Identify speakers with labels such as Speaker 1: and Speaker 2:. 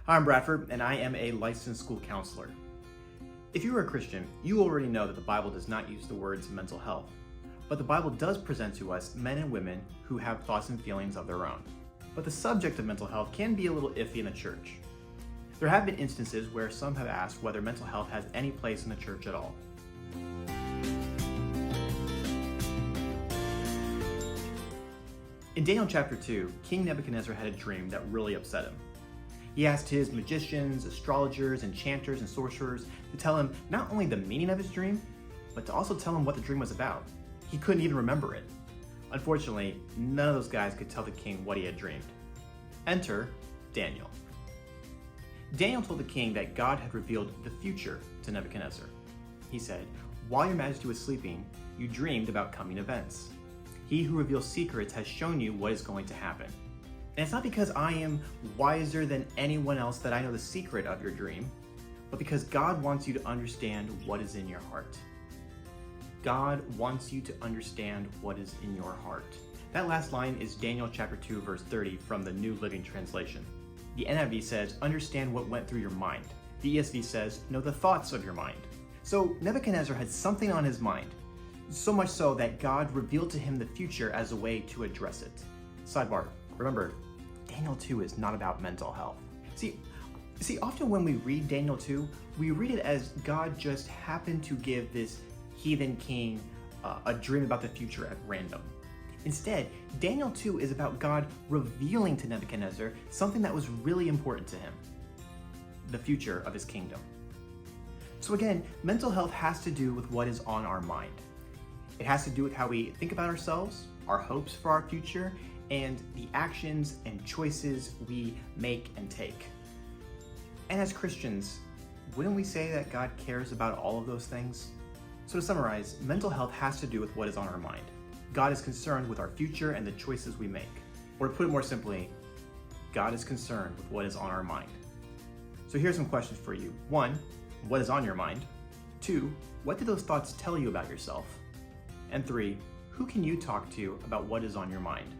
Speaker 1: Hi, I'm Bradford, and I am a licensed school counselor. If you are a Christian, you already know that the Bible does not use the words mental health, but the Bible does present to us men and women who have thoughts and feelings of their own. But the subject of mental health can be a little iffy in the church. There have been instances where some have asked whether mental health has any place in the church at all. In Daniel chapter 2, King Nebuchadnezzar had a dream that really upset him. He asked his magicians, astrologers, enchanters, and sorcerers to tell him not only the meaning of his dream, but to also tell him what the dream was about. He couldn't even remember it. Unfortunately, none of those guys could tell the king what he had dreamed. Enter Daniel. Daniel told the king that God had revealed the future to Nebuchadnezzar. He said, "While your majesty was sleeping, you dreamed about coming events. He who reveals secrets has shown you what is going to happen. And it's not because I am wiser than anyone else that I know the secret of your dream, but because God wants you to understand what is in your heart." God wants you to understand what is in your heart. That last line is Daniel chapter 2, verse 30 from the New Living Translation. The NIV says, "Understand what went through your mind." The ESV says, "Know the thoughts of your mind." So Nebuchadnezzar had something on his mind, so much so that God revealed to him the future as a way to address it. Sidebar, remember, Daniel 2 is not about mental health. See, often when we read Daniel 2, we read it as God just happened to give this heathen king a dream about the future at random. Instead, Daniel 2 is about God revealing to Nebuchadnezzar something that was really important to him: the future of his kingdom. So again, mental health has to do with what is on our mind. It has to do with how we think about ourselves, our hopes for our future, and the actions and choices we make and take. And as Christians, wouldn't we say that God cares about all of those things? So to summarize, mental health has to do with what is on our mind. God is concerned with our future and the choices we make. Or to put it more simply, God is concerned with what is on our mind. So here's some questions for you. 1, what is on your mind? 2, what do those thoughts tell you about yourself? And 3, who can you talk to about what is on your mind?